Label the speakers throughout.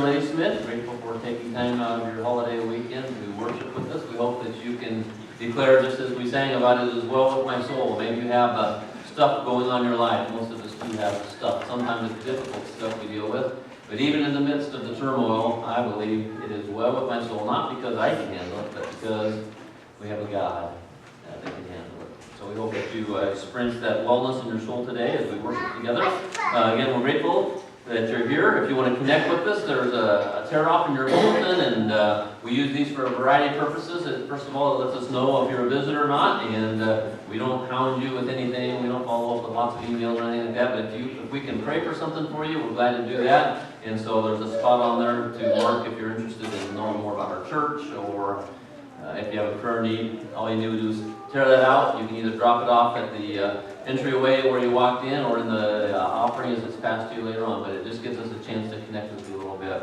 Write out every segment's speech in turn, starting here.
Speaker 1: Ladysmith. Grateful for taking time out of your holiday weekend to worship with us. We hope that you can declare, just as we sang about it, as well with my soul. Maybe you have stuff going on in your life. Most of us do have stuff. Sometimes it's difficult stuff we deal with. But even in the midst of the turmoil, I believe it is well with my soul. Not because I can handle it, but because we have a God that can handle it. So we hope that you experience that wellness in your soul today as we worship together. Again, we're grateful that you're here. If you want to connect with us, there's a tear-off in your bulletin, and we use these for a variety of purposes. First of all, it lets us know if you're a visitor or not, and we don't hound you with anything. We don't follow up with lots of emails or anything like that, but if we can pray for something for you, we're glad to do that. And so there's a spot on there to mark if you're interested in knowing more about our church, or if you have a prayer need. All you need to do is tear that out. You can either drop it off at the entryway where you walked in, or in the offering as it's passed to you later on, but it just gives us a chance to connect with you a little bit.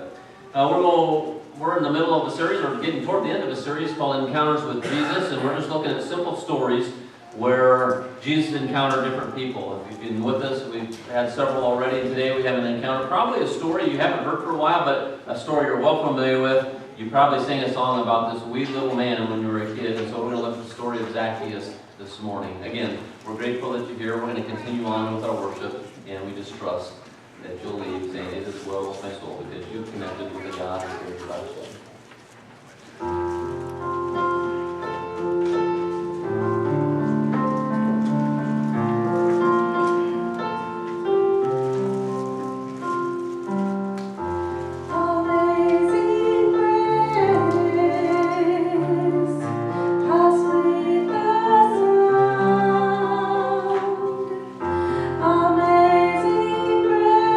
Speaker 1: We're in the middle of a series, or getting toward the end of a series called Encounters with Jesus, and we're just looking at simple stories where Jesus encountered different people. If you've been with us, we've had several already, and today we have an encounter, probably a story you haven't heard for a while, but a story you're well familiar with. You probably sang a song about this wee little man when you were a kid, and so we're going to look at the story of Zacchaeus this morning. Again, we're grateful that you're here. We're going to continue on with our worship, and we just trust that you'll leave saying, "It is well with my soul," because you've connected with a God who cares about you.
Speaker 2: Amazing grace,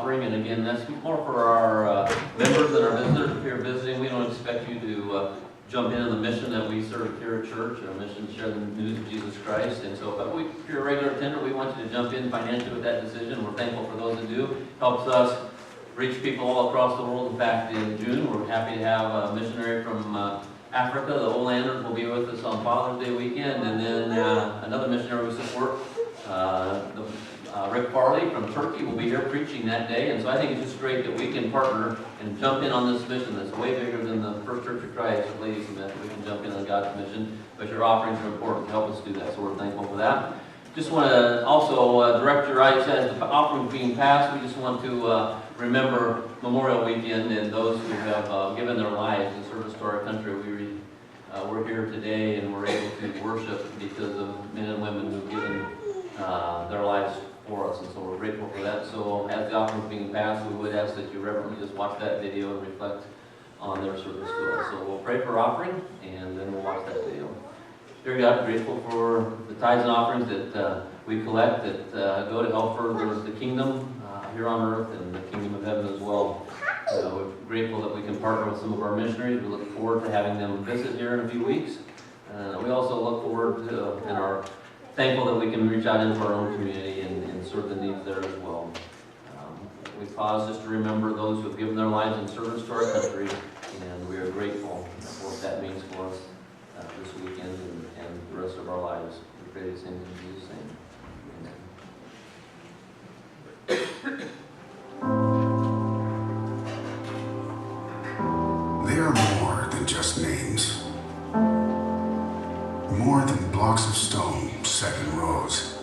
Speaker 1: offering, and again, that's more for our members and our visitors. If you're visiting, we don't expect you to jump into the mission that we serve here at church, our mission to share the news of Jesus Christ. And so, but if you're a regular attender, we want you to jump in financially with that decision. We're thankful for those that do. Helps us reach people all across the world. In fact, in June, we're happy to have a missionary from Africa. The Olanders will be with us on Father's Day weekend, and then another missionary we support, Rick Farley from Turkey, will be here preaching that day. And so I think it's just great that we can partner and jump in on this mission that's way bigger than the First Church of Christ or Ladysmith. We can jump in on God's mission, but your offerings are important to help us do that, so we're thankful for that. Just want to also direct your eyes as the offering being passed. We just want to remember Memorial Weekend and those who have given their lives in service to our country. We're here today and we're able to worship because of men and women who've given their lives for us, and so we're grateful for that. So as the offering is being passed, we would ask that you reverently just watch that video and reflect on their service to us. So we'll pray for offering, and then we'll watch that video. Dear God, grateful for the tithes and offerings that we collect that go to help further the kingdom here on earth and the kingdom of heaven as well. We're grateful that we can partner with some of our missionaries. We look forward to having them visit here in a few weeks. We also look forward to and are thankful that we can reach out into our own community and serve the needs there as well. We pause just to remember those who have given their lives in service to our country, and we are grateful for what that means for us this weekend and the rest of our lives. We pray these things in Jesus' name. Amen.
Speaker 2: They are more than just names, more than blocks of stone set in rows,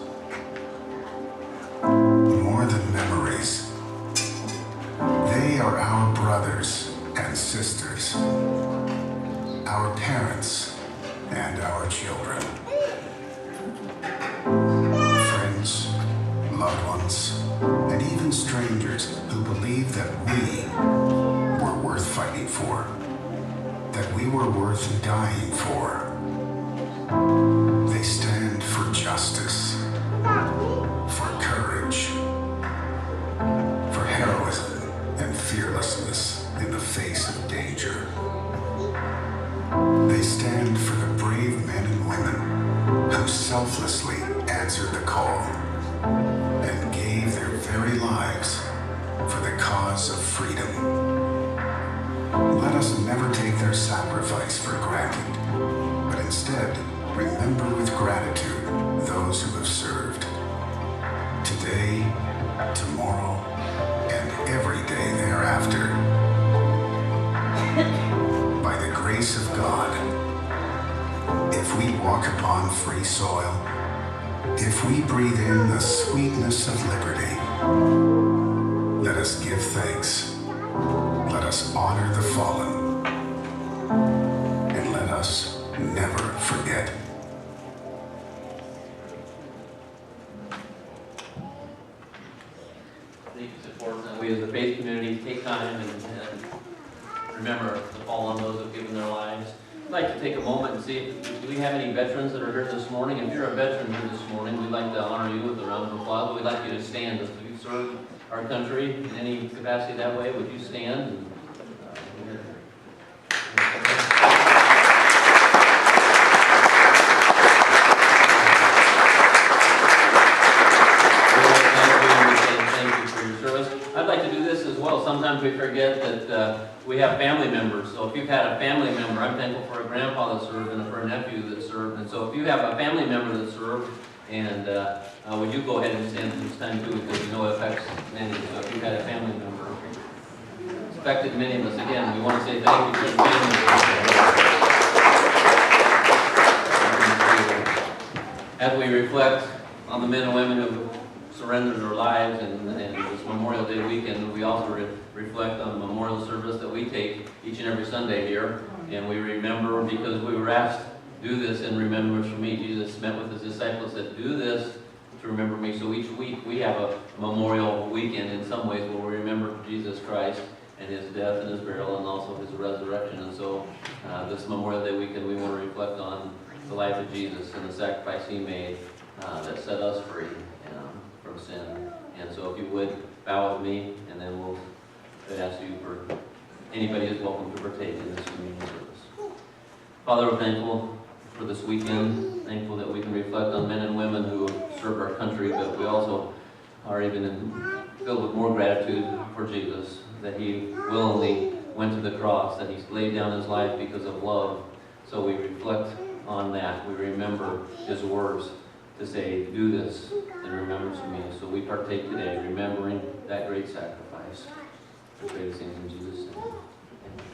Speaker 2: more than memories. They are our brothers and sisters, our parents and our children, friends, loved ones, and even strangers who believe that we were worth fighting for, that we were worth dying for. They stand for justice, for courage, for heroism and fearlessness in the face of danger. They stand for the brave men and women who selflessly answered the call and gave their very lives for the cause of freedom. Let us never take their sacrifice for granted, but instead remember with gratitude those who have served. Today, tomorrow, and every day thereafter. By the grace of God, if we walk upon free soil, if we breathe in the sweetness of liberty, let us give thanks, let us honor the fallen, and let us never forget.
Speaker 1: I think it's important that we as a faith community take time and remember to fall on those who have given their lives. I'd like to take a moment and see, do we have any veterans that are here this morning? If you're a veteran here this morning, we'd like to honor you with a round of applause. We'd like you to stand. If you serve our country in any capacity that way, would you stand? And, I'd like to do this as well. Sometimes we forget that we have family members. So if you've had a family member, I'm thankful for a grandpa that served and for a nephew that served. And so if you have a family member that served, and would you go ahead and stand this time too, because you know it affects many. So if you've had a family member, it's affected many of us. Again, we want to say thank you to your family. As we reflect on the men and women who surrendered their lives and this Memorial Day weekend, we also reflect on the memorial service that we take each and every Sunday here. And we remember, because we were asked, do this in remembrance of me. Jesus met with his disciples, said, do this to remember me. So each week we have a memorial weekend in some ways where we remember Jesus Christ and his death and his burial and also his resurrection. And so this Memorial Day weekend we want to reflect on the life of Jesus and the sacrifice he made that set us free from sin. And so if you would bow with me and I'd ask you for, anybody is welcome to partake in this communion service. Father, we're thankful for this weekend, thankful that we can reflect on men and women who have served our country, but we also are even filled with more gratitude for Jesus, that he willingly went to the cross, that he laid down his life because of love. So we reflect on that. We remember his words to say, do this in remembrance of me. So we partake today, remembering that great sacrifice. We pray these things in Jesus' name. Amen.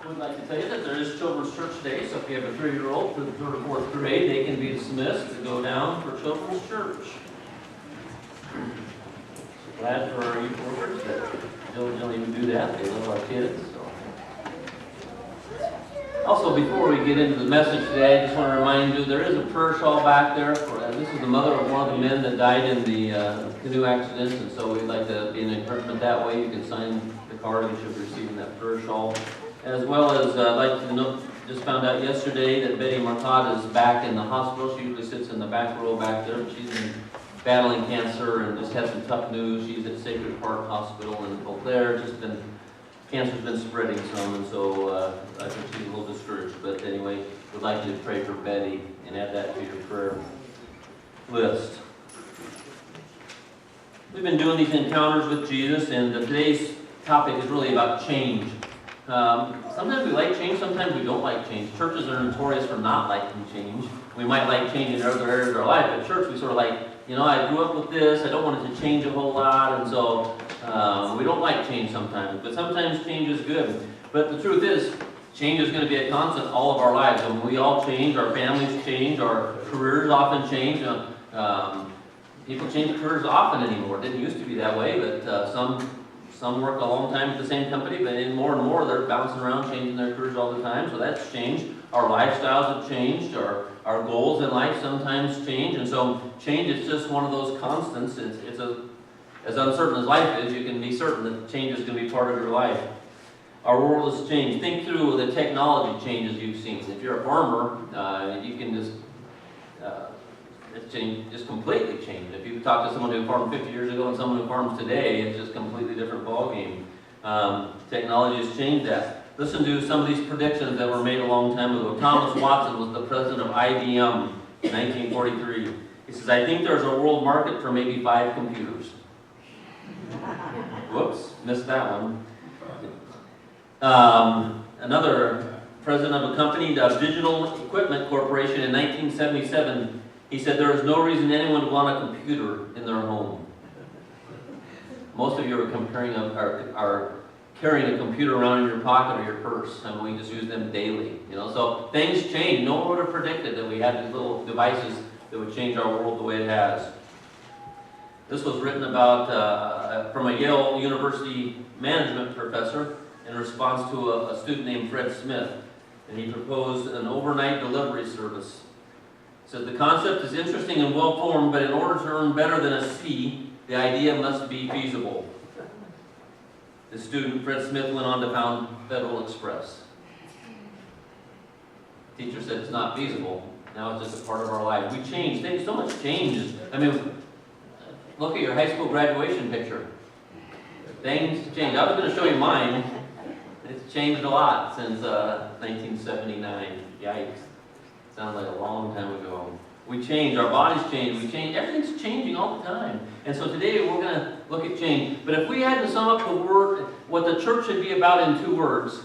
Speaker 1: We'd like to tell you that there is Children's Church Day, so if you have a 3-year-old through the 3rd or 4th grade, they can be dismissed to go down for Children's Church. So glad for our youth workers that diligently do that. They love our kids. Also, before we get into the message today, I just want to remind you there is a prayer shawl back there. This is the mother of one of the men that died in the canoe accident, and so we'd like to be an encouragement that way. You can sign the card. You should be receiving that prayer shawl. As well as, I'd like to know, just found out yesterday that Betty Marcotte is back in the hospital. She usually sits in the back row back there. She's been battling cancer and just had some tough news. She's at Sacred Heart Hospital in Beauclair. Cancer's been spreading some, and so I think she's a little discouraged. But anyway, would like you to pray for Betty and add that to your prayer list. We've been doing these encounters with Jesus, and today's topic is really about change. Sometimes we like change, sometimes we don't like change. Churches are notorious for not liking change. We might like change in other areas of our life, but church we sort of like, I grew up with this, I don't want it to change a whole lot, and so we don't like change sometimes. But sometimes change is good. But the truth is, change is going to be a constant all of our lives. I mean, we all change, our families change, our careers often change. People change careers often anymore. It didn't used to be that way, but some work a long time at the same company, but more and more they're bouncing around, changing their careers all the time, so that's changed. Our lifestyles have changed, our goals in life sometimes change, and so change is just one of those constants. As uncertain as life is, you can be certain that change is going to be part of your life. Our world has changed. Think through the technology changes you've seen. If you're a farmer, you can it's changed, just completely changed. If you talk to someone who farmed 50 years ago and someone who farms today, it's just a completely different ballgame. Technology has changed that. Listen to some of these predictions that were made a long time ago. Thomas Watson was the president of IBM in 1943. He says, I think there's a world market for maybe 5 computers. Whoops, missed that one. Another president of a company, the Digital Equipment Corporation, in 1977, he said there is no reason anyone would want a computer in their home. Most of you are carrying a computer around in your pocket or your purse, and we just use them daily. So things change. No one would have predicted that we had these little devices that would change our world the way it has. This was written about from a Yale University management professor in response to a student named Fred Smith, and he proposed an overnight delivery service. He said, the concept is interesting and well-formed, but in order to earn better than a C, the idea must be feasible. The student, Fred Smith, went on to found Federal Express. The teacher said it's not feasible. Now it's just a part of our life. We change things. So much changes. I mean, look at your high school graduation picture. Things change. I was going to show you mine. It's changed a lot since 1979. Yikes. Sounds like a long time ago. We change, our bodies change, we change, everything's changing all the time. And so today we're going to look at change. But if we had to sum up the word, what the church should be about in 2 words,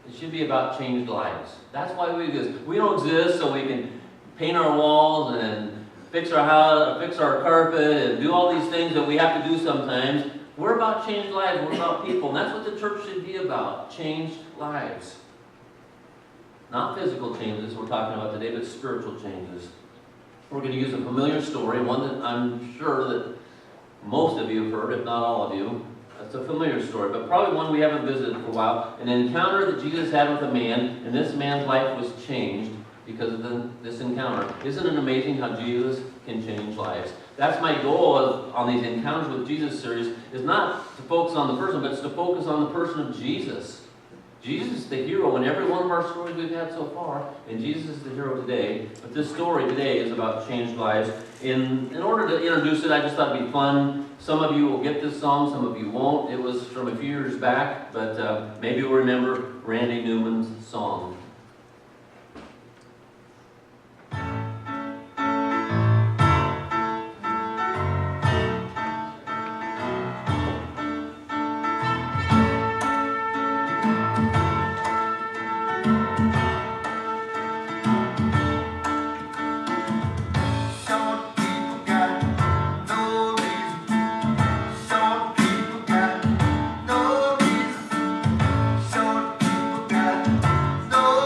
Speaker 1: it should be about changed lives. That's why we exist. We don't exist so we can paint our walls and fix our house, fix our carpet, and do all these things that we have to do sometimes. We're about changed lives, we're about people. And that's what the church should be about, changed lives. Not physical changes we're talking about today, but spiritual changes. We're going to use a familiar story, one that I'm sure that most of you have heard, if not all of you. It's a familiar story, but probably one we haven't visited for a while. An encounter that Jesus had with a man, and this man's life was changed because of this encounter. Isn't it amazing how Jesus can change lives? That's my goal on these Encounters with Jesus series, is not to focus on the person, but it's to focus on the person of Jesus. Jesus is the hero in every one of our stories we've had so far, and Jesus is the hero today. But this story today is about changed lives. In order to introduce it, I just thought it'd be fun. Some of you will get this song, some of you won't. It was from a few years back, but maybe you'll remember Randy Newman's song.
Speaker 2: No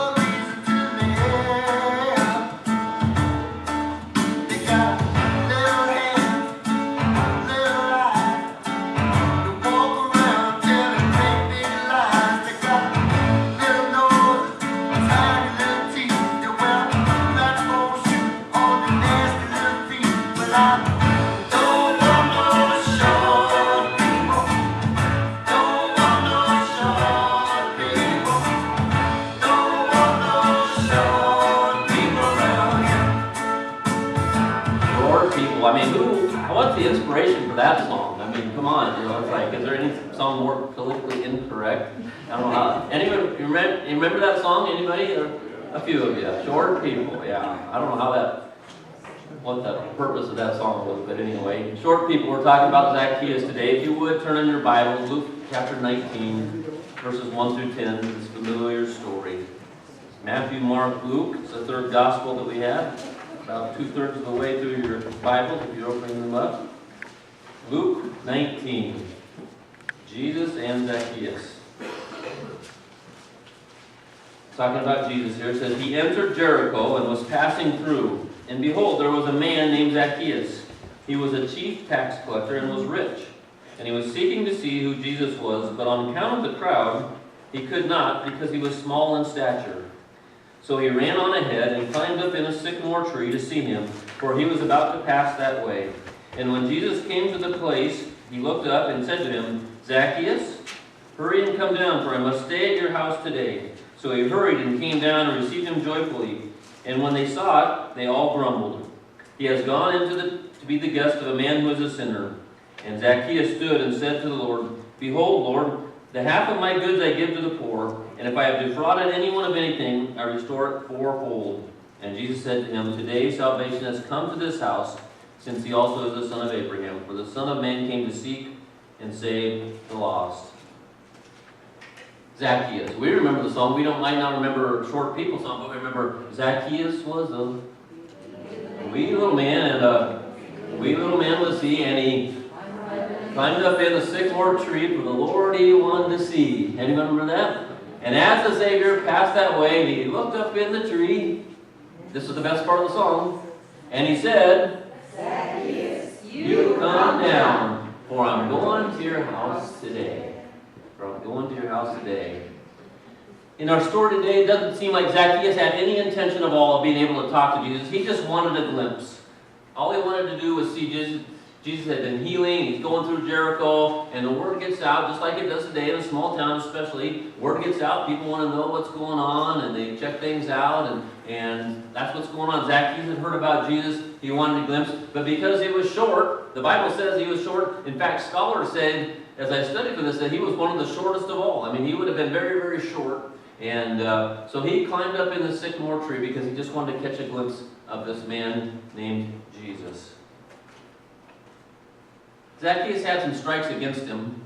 Speaker 1: the inspiration for that song? I mean, come on, you know, it's like, is there any song more politically incorrect? I don't know how. Anyone, you remember that song? Anybody? Or a few of you. Short people, yeah. I don't know what the purpose of that song was, but anyway. Short people, we're talking about Zacchaeus today. If you would, turn in your Bible, Luke chapter 19, verses 1 through 10, this familiar story. Matthew, Mark, Luke, it's the third gospel that we have. About 2/3 of the way through your Bibles, if you're opening them up. Luke 19, Jesus and Zacchaeus. Talking about Jesus here, it says, he entered Jericho and was passing through. And behold, there was a man named Zacchaeus. He was a chief tax collector and was rich. And he was seeking to see who Jesus was, but on account of the crowd, he could not, because he was small in stature. So he ran on ahead and climbed up in a sycamore tree to see him, for he was about to pass that way. And when Jesus came to the place, he looked up and said to him, Zacchaeus, hurry and come down, for I must stay at your house today. So he hurried and came down and received him joyfully. And when they saw it, they all grumbled. He has gone to be the guest of a man who is a sinner. And Zacchaeus stood and said to the Lord, behold, Lord, the half of my goods I give to the poor, and if I have defrauded anyone of anything, I restore it fourfold. And Jesus said to him, today salvation has come to this house, since he also is the son of Abraham. For the Son of Man came to seek and save the lost. Zacchaeus. We remember the song. We might not remember Short People song, but we remember Zacchaeus was a wee little man, and a wee little man was he, and he climbed up in the sycamore tree for the Lord he wanted to see. Anyone remember that? And as the Savior passed that way, he looked up in the tree. This is the best part of the song. And he said, Zacchaeus, you come down, for I'm going to your house today. For I'm going to your house today. In our story today, it doesn't seem like Zacchaeus had any intention of all of being able to talk to Jesus. He just wanted a glimpse. All he wanted to do was see Jesus. Jesus had been healing, he's going through Jericho, and the word gets out, just like it does today in a small town especially. Word gets out, people want to know what's going on, and they check things out, and that's what's going on. Zacchaeus had heard about Jesus, he wanted a glimpse, but because he was short, the Bible says he was short. In fact, scholars said, as I studied for this, that he was one of the shortest of all. I mean, he would have been very, very short, and so he climbed up in the sycamore tree because he just wanted to catch a glimpse of this man named Jesus. Zacchaeus had some strikes against him,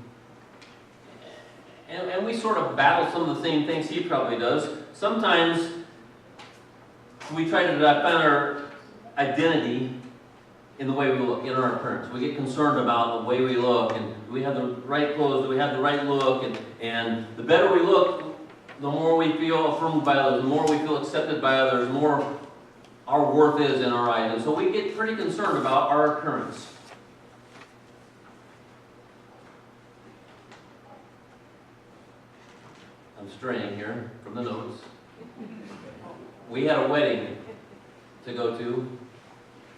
Speaker 1: and we sort of battle some of the same things he probably does. Sometimes we try to find our identity in the way we look, in our appearance. We get concerned about the way we look, and do we have the right clothes, do we have the right look, and the better we look, the more we feel affirmed by others, the more we feel accepted by others, the more our worth is in our eyes. And so we get pretty concerned about our appearance. I'm straying here from the notes. We had a wedding to go to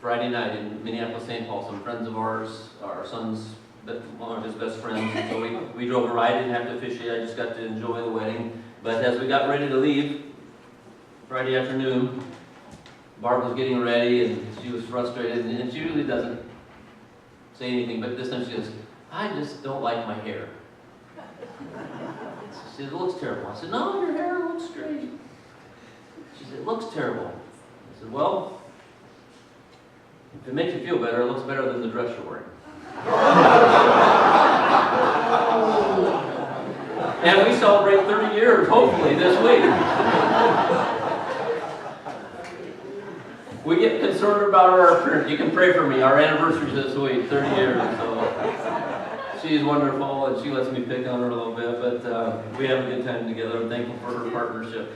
Speaker 1: Friday night in Minneapolis, St. Paul. Some friends of ours, our son's, one of his best friends. So we drove a ride, didn't have to officiate. I just got to enjoy the wedding. But as we got ready to leave Friday afternoon, Barb was getting ready and she was frustrated. And she usually doesn't say anything, but this time she goes, I just don't like my hair. She said, it looks terrible. I said, no, your hair looks great. She said, it looks terrible. I said, well, if it makes you feel better, it looks better than the dress you're wearing. And we celebrate 30 years, hopefully, this week. We get concerned about our appearance. You can pray for me. Our anniversary's this week, 30 years. So she's wonderful, and she lets me pick on her a little bit, but we have a good time together. I'm thankful for her partnership.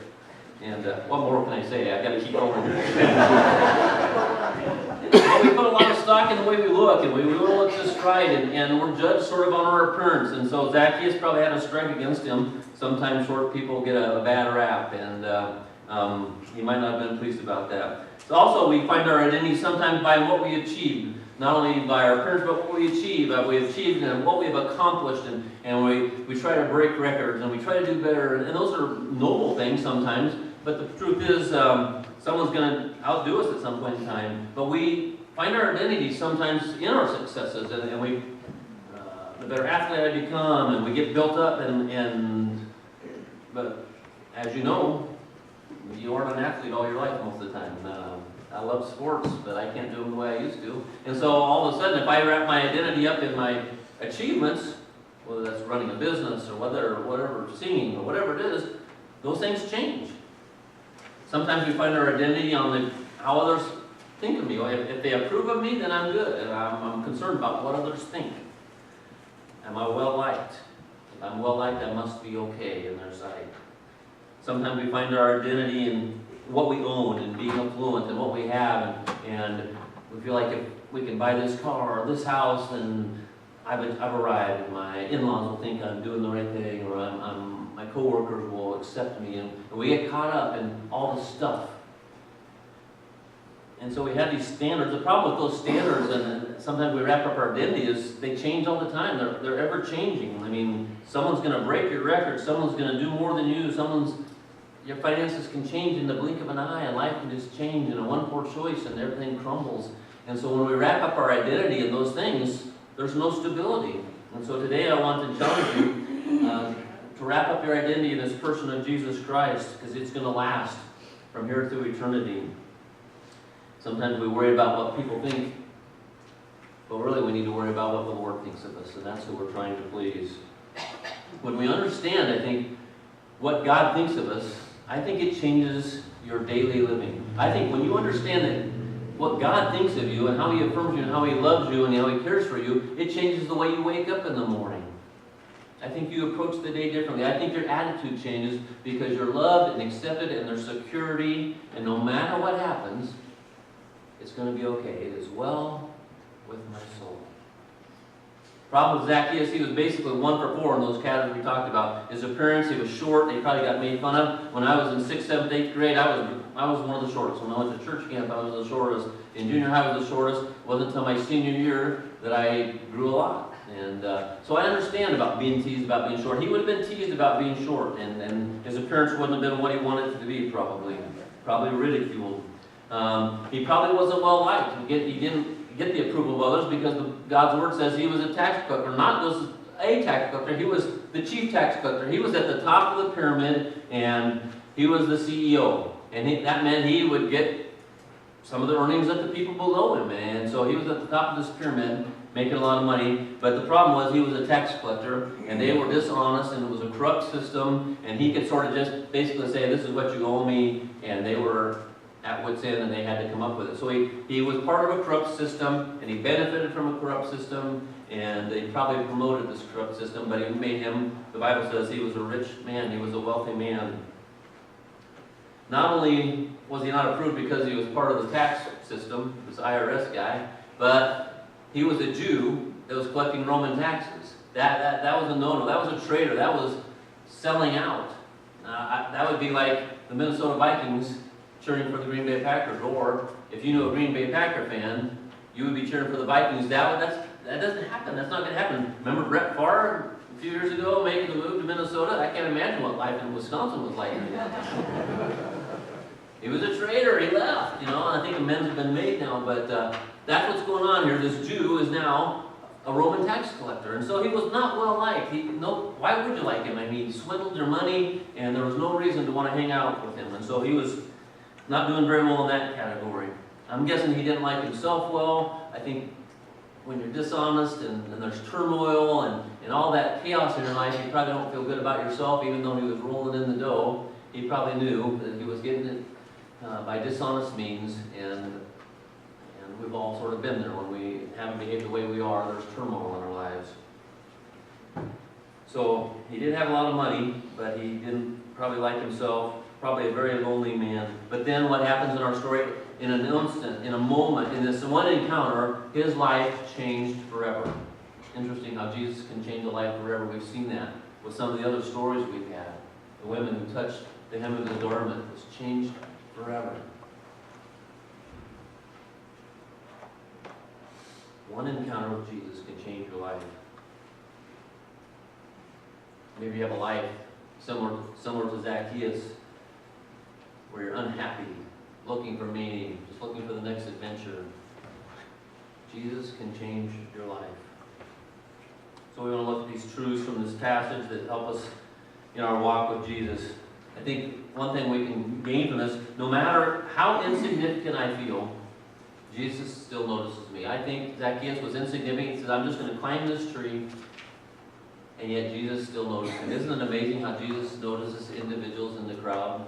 Speaker 1: And what more can I say? I got to keep going here. Well, we put a lot of stock in the way we look, and we will look just right, and we're judged sort of on our appearance. And so Zacchaeus probably had a strike against him. Sometimes short people get a bad rap, and he might not have been pleased about that. So also, we find our identity sometimes by what we achieve. Not only by our appearance, but what we achieve. And what we have accomplished, and we try to break records, and we try to do better. And those are noble things sometimes, but the truth is, someone's going to outdo us at some point in time. But we find our identity sometimes in our successes, and we, the better athlete I become, and we get built up, but as you know, you aren't an athlete all your life most of the time. I love sports, but I can't do them the way I used to. And so all of a sudden, if I wrap my identity up in my achievements, whether that's running a business or whatever, singing or whatever it is, those things change. Sometimes we find our identity on how others think of me. If they approve of me, then I'm good. And I'm concerned about what others think. Am I well liked? If I'm well liked, I must be okay in their sight. Sometimes we find our identity in what we own and being affluent and what we have, and we feel like if we can buy this car or this house, then I've arrived, and my in-laws will think I'm doing the right thing, or my coworkers will accept me, and we get caught up in all the stuff. And so we have these standards. The problem with those standards, and sometimes we wrap up our identity, is they change all the time. They're ever changing. I mean, someone's going to break your record. Someone's going to do more than you. Your finances can change in the blink of an eye, and life can just change in a one poor choice, and everything crumbles. And so when we wrap up our identity in those things, there's no stability. And so today I want to challenge you to wrap up your identity in this person of Jesus Christ, because it's going to last from here through eternity. Sometimes we worry about what people think, but really we need to worry about what the Lord thinks of us, and that's who we're trying to please. When we understand, I think, what God thinks of us, I think it changes your daily living. I think when you understand that what God thinks of you and how He affirms you and how He loves you and how He cares for you, it changes the way you wake up in the morning. I think you approach the day differently. I think your attitude changes because you're loved and accepted, and there's security, and no matter what happens, it's going to be okay. It is well with my soul. Problem with Zacchaeus, he was basically 1 for 4 in those categories we talked about. His appearance, he was short. They probably got made fun of. When I was in 6th, 7th, 8th grade, I was one of the shortest. When I went to church camp, I was the shortest. In junior high, I was the shortest. It wasn't until my senior year that I grew a lot. And so I understand about being teased about being short. He would have been teased about being short, and his appearance wouldn't have been what he wanted it to be, probably ridiculed. He probably wasn't well liked. He didn't get the approval of others because God's Word says he was a tax collector. Not just a tax collector, he was the chief tax collector. He was at the top of the pyramid, and he was the CEO. And that meant he would get some of the earnings of the people below him. And so he was at the top of this pyramid, making a lot of money. But the problem was he was a tax collector, and they were dishonest, and it was a corrupt system, and he could sort of just basically say, this is what you owe me, and they were at wit's end, and they had to come up with it. So he was part of a corrupt system, and he benefited from a corrupt system, and they probably promoted this corrupt system, but it made him, the Bible says, he was a rich man, he was a wealthy man. Not only was he not approved because he was part of the tax system, this IRS guy, but he was a Jew that was collecting Roman taxes. That was a no-no. That was a traitor. That was selling out. That would be like the Minnesota Vikings cheering for the Green Bay Packers, or if you knew a Green Bay Packer fan, you would be cheering for the Vikings. That doesn't happen. That's not going to happen. Remember Brett Favre a few years ago making the move to Minnesota? I can't imagine what life in Wisconsin was like. He was a traitor. He left. And I think amends have been made now. But that's what's going on here. This Jew is now a Roman tax collector, and so he was not well liked. Why would you like him? I mean, he swindled your money, and there was no reason to want to hang out with him. And so he was not doing very well in that category. I'm guessing he didn't like himself well. I think when you're dishonest and there's turmoil and all that chaos in your life, you probably don't feel good about yourself, even though he was rolling in the dough. He probably knew that he was getting it by dishonest means, and we've all sort of been there. When we haven't behaved the way we are, there's turmoil in our lives. So he did have a lot of money, but he didn't probably like himself. Probably a very lonely man. But then what happens in our story, in an instant, in a moment, in this one encounter, his life changed forever. Interesting how Jesus can change a life forever. We've seen that with some of the other stories we've had. The women who touched the hem of his garment was changed forever. One encounter with Jesus can change your life. Maybe you have a life similar to Zacchaeus, where you're unhappy, looking for meaning, just looking for the next adventure. Jesus can change your life. So we want to look at these truths from this passage that help us in our walk with Jesus. I think one thing we can gain from this, no matter how insignificant I feel, Jesus still notices me. I think Zacchaeus was insignificant. He says, I'm just going to climb this tree, and yet Jesus still noticed him. Isn't it amazing how Jesus notices individuals in the crowd?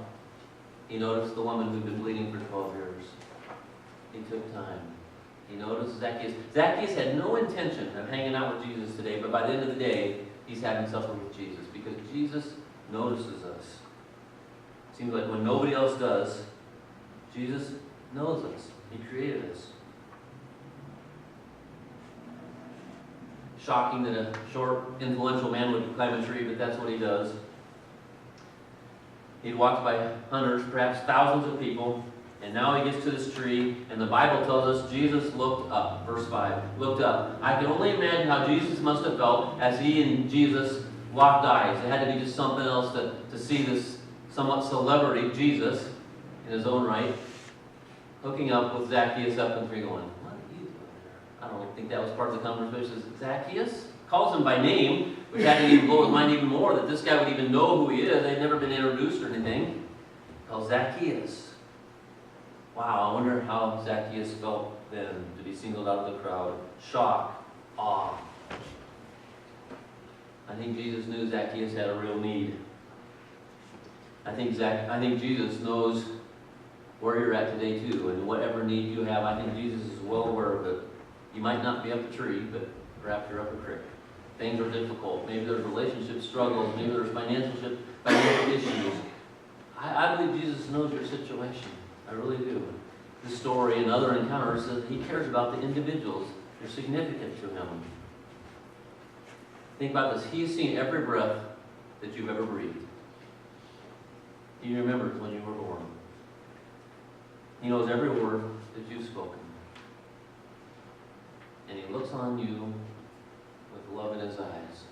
Speaker 1: He noticed the woman who'd been bleeding for 12 years. He took time. He noticed Zacchaeus. Zacchaeus had no intention of hanging out with Jesus today, but by the end of the day, he's having supper with Jesus because Jesus notices us. Seems like when nobody else does, Jesus knows us. He created us. Shocking that a short, influential man would climb a tree, but that's what he does. He'd walked by hundreds, perhaps thousands of people, and now he gets to this tree, and the Bible tells us Jesus looked up. Verse 5, looked up. I can only imagine how Jesus must have felt as he and Jesus locked eyes. It had to be just something else to see this somewhat celebrity, Jesus, in his own right, hooking up with Zacchaeus up in the tree going, what are you doing there? I don't think that was part of the conversation. Zacchaeus? Calls him by name, which had to even blow his mind even more, that this guy would even know who he is. They'd never been introduced or anything. Calls Zacchaeus. Wow, I wonder how Zacchaeus felt then to be singled out of the crowd. Shock, awe. I think Jesus knew Zacchaeus had a real need. I think Jesus knows where you're at today too, and whatever need you have, I think Jesus is well aware of it. You might not be up a tree, but perhaps you're up a creek. Things are difficult. Maybe there's relationship struggles. Maybe there's financial issues. I believe Jesus knows your situation. I really do. This story and other encounters says he cares about the individuals. They're significant to him. Think about this. He's seen every breath that you've ever breathed. He remembers when you were born. He knows every word that you've spoken. And he looks on you with love in his eyes.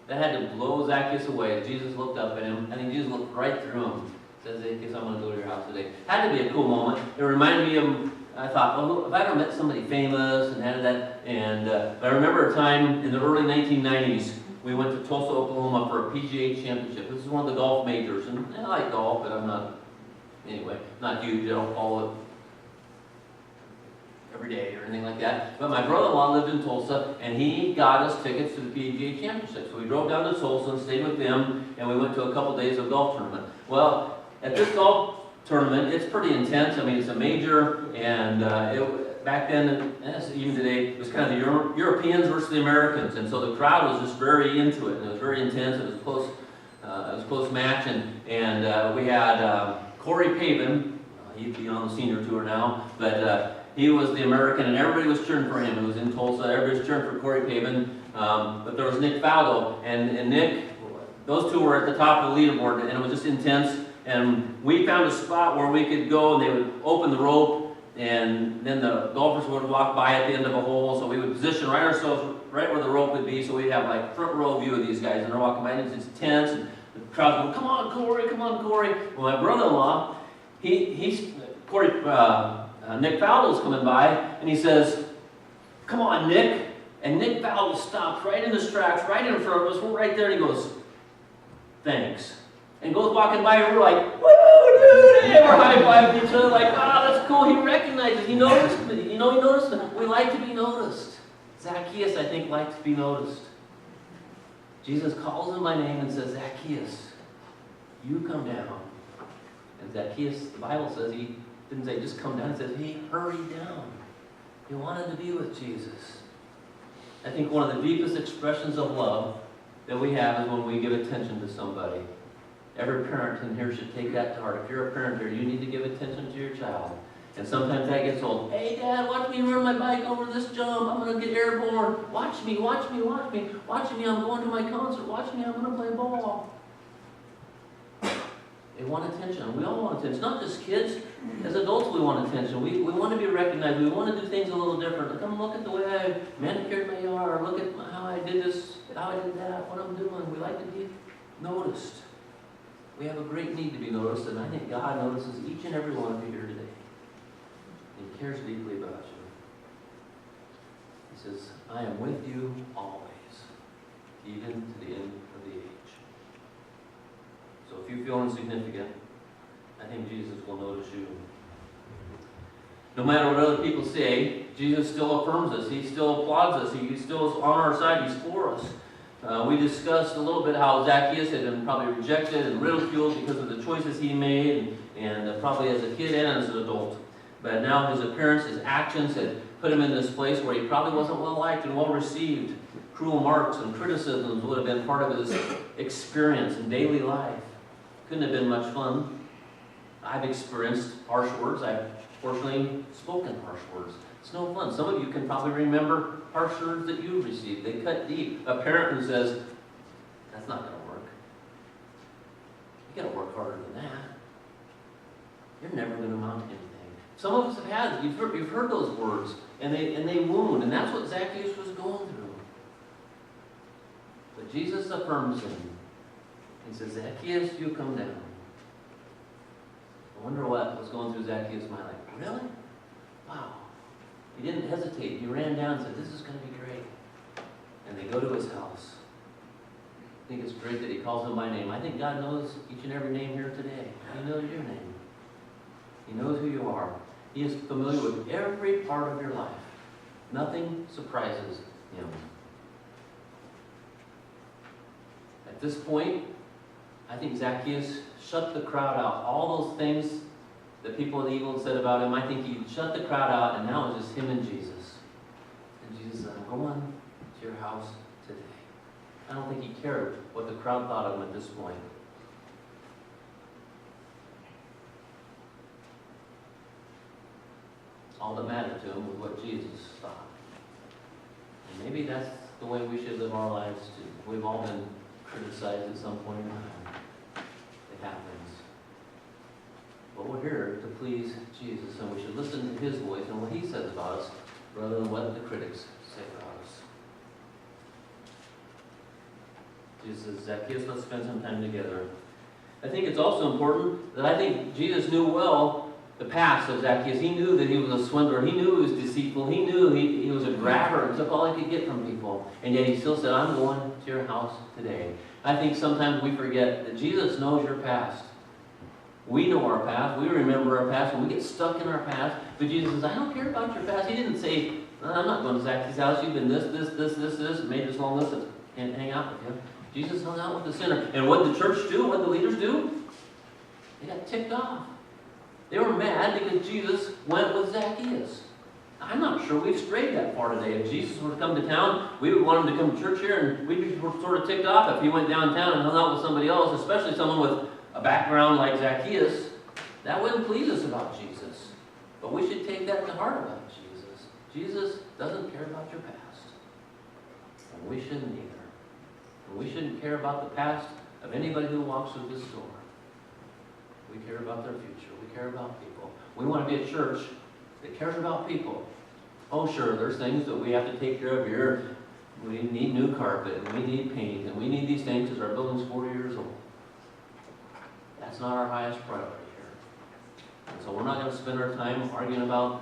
Speaker 1: That had to blow Zacchaeus away as Jesus looked up at him. I think Jesus looked right through him. Says, Zacchaeus, I'm going to go to your house today. Had to be a cool moment. It reminded me of, I thought, well, if I ever met somebody famous and had that, and I remember a time in the early 1990s, we went to Tulsa, Oklahoma for a PGA championship. This is one of the golf majors, and I like golf, but I'm not, anyway, not huge. I don't follow it every day or anything like that. But my brother-in-law lived in Tulsa, and he got us tickets to the PGA championship. So we drove down to Tulsa and stayed with them, and we went to a couple days of golf tournament. Well, at this golf tournament, it's pretty intense. I mean, it's a major, and back then, and even today, it was kind of the Europeans versus the Americans, and so the crowd was just very into it, and it was very intense. It was close. It was a close match, and we had Corey Pavin. He'd be on the senior tour now, but he was the American, and everybody was cheering for him. It was in Tulsa. Everybody was cheering for Corey Pavin, but there was Nick Faldo, and Nick. Those two were at the top of the leaderboard, and it was just intense. And we found a spot where we could go, and they would open the rope, and then the golfers would walk by at the end of a hole, so we would position ourselves right where the rope would be, so we'd have like front row view of these guys, and they're walking by, and it's intense, and the crowd's going, come on, Corey, come on, Corey. Well, my brother-in-law, Nick Faldo's coming by, and he says, come on, Nick. And Nick Faldo stops right in his tracks, right in front of us, we're right there, and he goes, thanks. And goes walking by, and we're like, woo, dude! And we're high-fiving each other, like, oh, that's cool. He recognizes, he noticed me. You know, he noticed me. We like to be noticed. Zacchaeus, I think, liked to be noticed. Jesus calls him by name and says, Zacchaeus, you come down. And Zacchaeus, the Bible says, he didn't say just come down. It says he hurried down. He wanted to be with Jesus. I think one of the deepest expressions of love that we have is when we give attention to somebody. Every parent in here should take that to heart. If you're a parent here, you need to give attention to your child. And sometimes that gets old. Hey, Dad, watch me run my bike over this jump. I'm going to get airborne. Watch me, watch me, watch me. Watch me, I'm going to my concert. Watch me, I'm going to play ball. They want attention. We all want attention. Not just kids. As adults, we want attention. We want to be recognized. We want to do things a little different. Come look at the way I manicured my yard. Look at how I did this, how I did that, what I'm doing. We like to be noticed. We have a great need to be noticed, and I think God notices each and every one of you here today. He cares deeply about you. He says, I am with you always, even to the end of the age. So if you feel insignificant, I think Jesus will notice you. No matter what other people say, Jesus still affirms us. He still applauds us. He still is on our side. He's for us. We discussed a little bit how Zacchaeus had been probably rejected and ridiculed because of the choices he made, and probably as a kid and as an adult. But now his appearance, his actions had put him in this place where he probably wasn't well liked and well received. Cruel marks and criticisms would have been part of his experience in daily life. Couldn't have been much fun. I've experienced harsh words. I've fortunately spoken harsh words. It's no fun. Some of you can probably remember harsh words that you received. They cut deep. A parent who says, that's not going to work. You got to work harder than that. You're never going to amount to anything. Some of us have had it. You've heard those words, and they wound, and that's what Zacchaeus was going through. But Jesus affirms him. He says, Zacchaeus, you come down. I wonder what was going through Zacchaeus' mind. Like, really? Wow. He didn't hesitate. He ran down and said, this is going to be great. And they go to his house. I think it's great that he calls him by name. I think God knows each and every name here today. He knows your name. He knows who you are. He is familiar with every part of your life. Nothing surprises him. At this point, I think Zacchaeus shut the crowd out. All those things that people in evil said about him, I think he shut the crowd out, and now it's just him and Jesus. And Jesus said, I'm going to your house today. I don't think he cared what the crowd thought of him at this point. All that mattered to him was what Jesus thought. And maybe that's the way we should live our lives too. We've all been criticized at some point in time. It happens. But we're here to please Jesus, and we should listen to his voice and what he says about us rather than what the critics say about us. Jesus says, Zacchaeus, let's spend some time together. I think it's also important that I think Jesus knew well the past of Zacchaeus. He knew that he was a swindler. He knew he was deceitful. He knew he was a grabber and took all he could get from people. And yet he still said, I'm going to your house today. I think sometimes we forget that Jesus knows your past. We know our past. We remember our past. When we get stuck in our past, but Jesus says, I don't care about your past. He didn't say, I'm not going to Zacchaeus' house. You've been this, and made this long list and hang out with you. Jesus hung out with the sinner. And what did the church do? What did the leaders do? They got ticked off. They were mad because Jesus went with Zacchaeus. I'm not sure we've strayed that far today. If Jesus were to come to town, we would want him to come to church here, and we'd be sort of ticked off if he went downtown and hung out with somebody else, especially someone with a background like Zacchaeus. That wouldn't please us about Jesus. But we should take that to heart about Jesus. Jesus doesn't care about your past. And we shouldn't either. And we shouldn't care about the past of anybody who walks through this door. We care about their future. We care about people. We want to be a church that cares about people. Oh, sure, there's things that we have to take care of here. We need new carpet, and we need paint, and we need these things because our building's 40 years old. That's not our highest priority here. And so we're not going to spend our time arguing about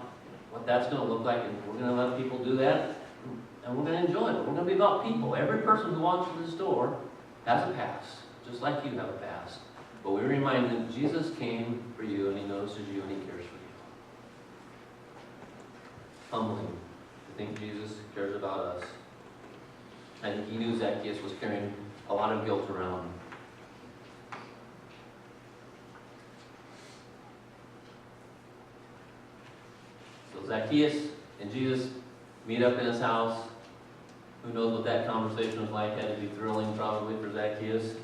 Speaker 1: what that's going to look like, and we're going to let people do that, and we're going to enjoy it. We're going to be about people. Every person who walks through this door has a past, just like you have a past. But we remind them Jesus came for you, and he notices you, and he cares for you. Humbling to think Jesus cares about us. I think he knew Zacchaeus was carrying a lot of guilt around. So Zacchaeus and Jesus meet up in his house. Who knows what that conversation was like? Had to be thrilling probably for Zacchaeus.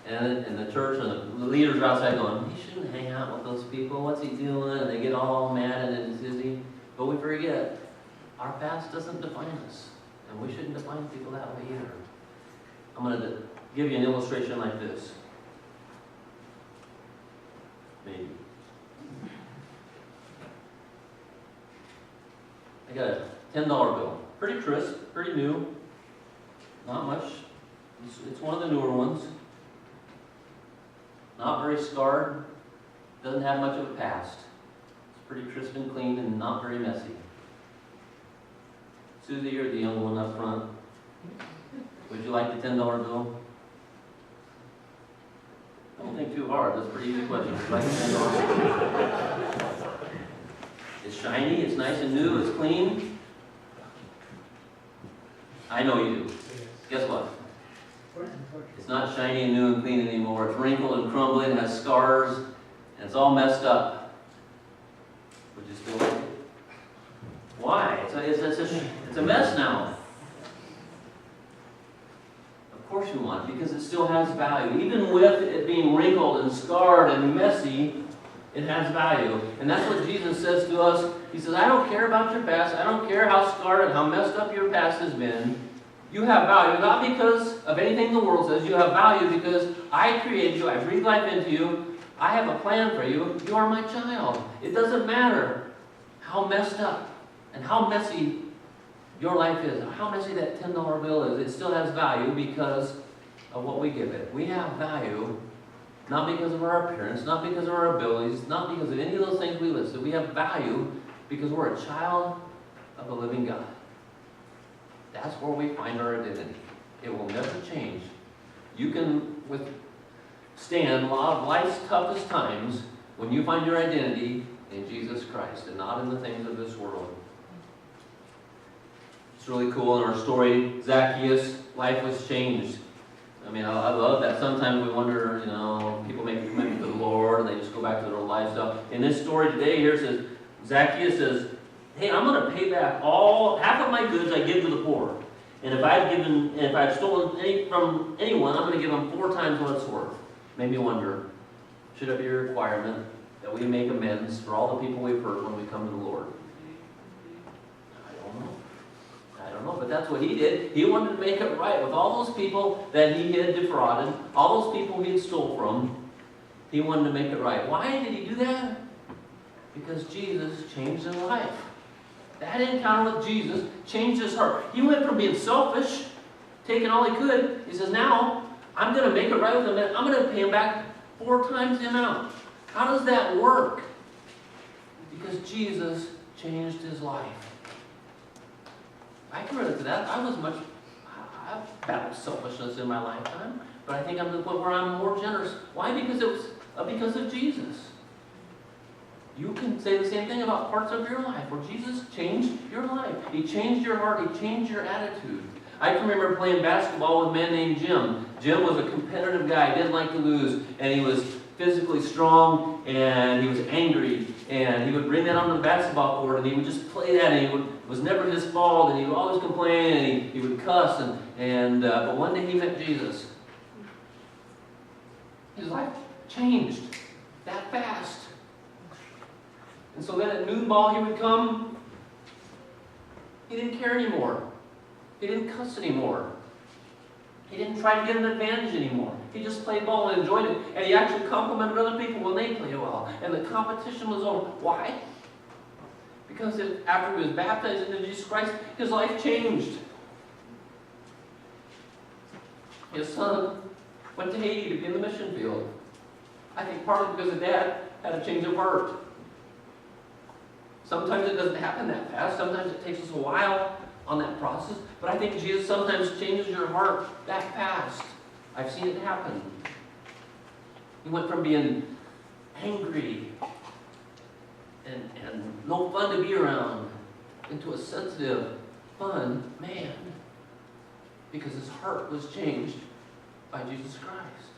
Speaker 1: And the church and the leaders are outside going, he shouldn't hang out with those people. What's he doing? And they get all mad and dizzy. But we forget, our past doesn't define us. And we shouldn't define people that way either. I'm going to give you an illustration like this. Maybe. I got a $10 bill. Pretty crisp, pretty new. Not much. It's one of the newer ones. Not very scarred. Doesn't have much of a past. It's pretty crisp and clean and not very messy. Susie, you're the young one up front. Would you like the $10 bill? Don't think too hard. That's a pretty easy question. Would you like the $10? It's shiny, it's nice and new, it's clean. I know you do. Guess what? It's not shiny and new and clean anymore. It's wrinkled and crumbling, it has scars, and it's all messed up. Would you still like it? Why? It's a mess now. Of course you want it, because it still has value. Even with it being wrinkled and scarred and messy, it has value. And that's what Jesus says to us. He says, I don't care about your past. I don't care how scarred and how messed up your past has been. You have value, not because of anything the world says. You have value because I created you. I breathed life into you. I have a plan for you. You are my child. It doesn't matter how messed up and how messy your life is, how messy that $10 bill is. It still has value because of what we give it. We have value not because of our appearance, not because of our abilities, not because of any of those things we listed. We have value because we're a child of the living God. That's where we find our identity. It will never change. You can withstand a lot of life's toughest times when you find your identity in Jesus Christ and not in the things of this world. It's really cool in our story, Zacchaeus' life was changed. I mean, I love that. Sometimes we wonder, people make a commitment to the Lord and they just go back to their old lifestyle. In this story today here, it says, Zacchaeus says, hey, I'm going to pay back half of my goods I give to the poor. And if I've stolen from anyone, I'm going to give them 4 times what it's worth. Made me wonder, should it be a requirement that we make amends for all the people we've hurt when we come to the Lord? I don't know, but that's what he did. He wanted to make it right with all those people that he had defrauded, all those people he had stole from. He wanted to make it right. Why did he do that? Because Jesus changed his life. That encounter with Jesus changed his heart. He went from being selfish, taking all he could. He says, now, I'm going to make it right with him, and I'm going to pay him back 4 times the amount. How does that work? Because Jesus changed his life. I can relate to that. I've battled selfishness in my lifetime, but I think I'm to the point where I'm more generous. Why? Because it was because of Jesus. You can say the same thing about parts of your life where Jesus changed your life. He changed your heart. He changed your attitude. I can remember playing basketball with a man named Jim. Jim was a competitive guy, didn't like to lose, and he was physically strong, and he was angry, and he would bring that onto the basketball court, and he would just play that, and it was never his fault, and he would always complain, and he would cuss, but one day he met Jesus. His life changed that fast. And so then at noon ball he would come, he didn't care anymore. He didn't cuss anymore. He didn't try to get an advantage anymore. He just played ball and enjoyed it. And he actually complimented other people when they played well. And the competition was over. Why? Because after he was baptized into Jesus Christ, his life changed. His son went to Haiti to be in the mission field. I think partly because his dad had a change of heart. Sometimes it doesn't happen that fast. Sometimes it takes us a while on that process. But I think Jesus sometimes changes your heart that fast. I've seen it happen. He went from being angry and no fun to be around into a sensitive, fun man. Because his heart was changed by Jesus Christ.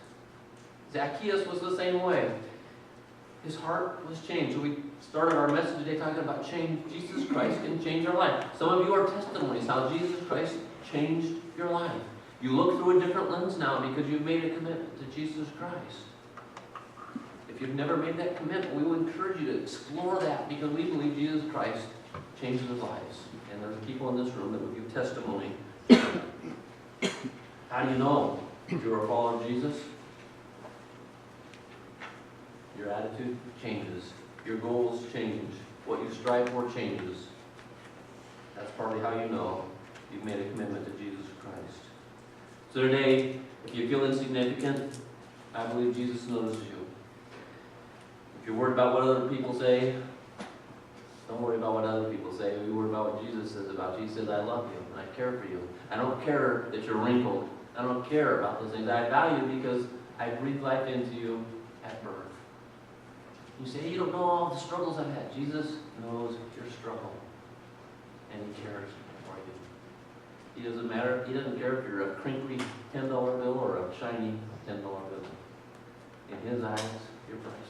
Speaker 1: Zacchaeus was the same way. His heart was changed. So we started our message today talking about change. Jesus Christ can change our life. Some of you are testimonies how Jesus Christ changed your life. You look through a different lens now because you've made a commitment to Jesus Christ. If you've never made that commitment, we would encourage you to explore that because we believe Jesus Christ changes lives. And there's people in this room that would give testimony. How do you know if you're a follower of Jesus? Your attitude changes. Your goals change. What you strive for changes. That's partly how you know you've made a commitment to Jesus Christ. So today, if you feel insignificant, I believe Jesus notices you. If you're worried about what other people say, Don't worry about what other people say. We worry about what Jesus says about you. He says, I love you and I care for you. I don't care that you're wrinkled. I don't care about those things. I value you because I breathed life into you at birth. You say, hey, you don't know all the struggles I've had. Jesus knows your struggle. And he cares for you. He doesn't matter. He doesn't care if you're a crinkly $10 bill or a shiny $10 bill. In his eyes, you're priceless.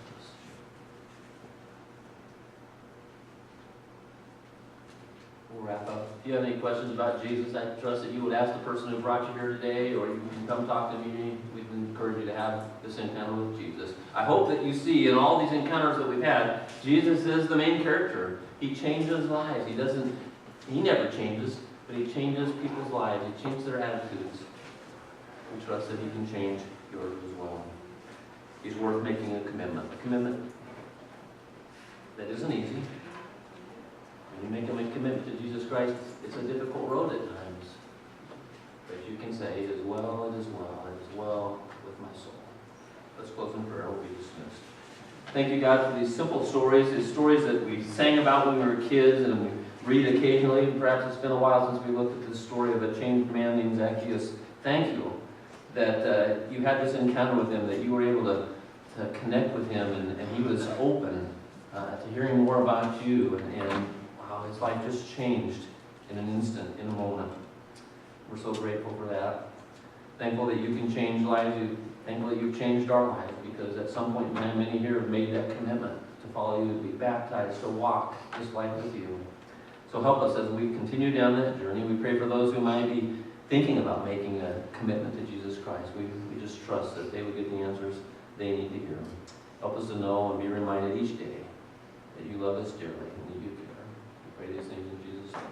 Speaker 1: We'll wrap up. If you have any questions about Jesus, I trust that you would ask the person who brought you here today, or you can come talk to me. We can encourage you to have this encounter with Jesus. I hope that you see in all these encounters that we've had, Jesus is the main character. He changes lives. He never changes, but he changes people's lives. He changes their attitudes. We trust that he can change yours as well. He's worth making a commitment that isn't easy. When you make a commitment to Jesus Christ, it's a difficult road at times. But you can say, it is well, it is well, it is well with my soul. Let's close in prayer. We'll be dismissed. Thank you, God, for these simple stories, these stories that we sang about when we were kids and we read occasionally. Perhaps it's been a while since we looked at this story of a changed man named Zacchaeus. Thank you that you had this encounter with him, that you were able to connect with him, and he was open to hearing more about you. And wow, his life just changed in an instant, in a moment. We're so grateful for that. Thankful that you can change lives. Thankful that you've changed our lives, because at some point in time, many here have made that commitment to follow you, to be baptized, to walk this life with you. So help us as we continue down that journey. We pray for those who might be thinking about making a commitment to Jesus Christ. We just trust that they will get the answers they need to hear. Help us to know and be reminded each day that you love us dearly and that you care. We pray these things in Jesus' name.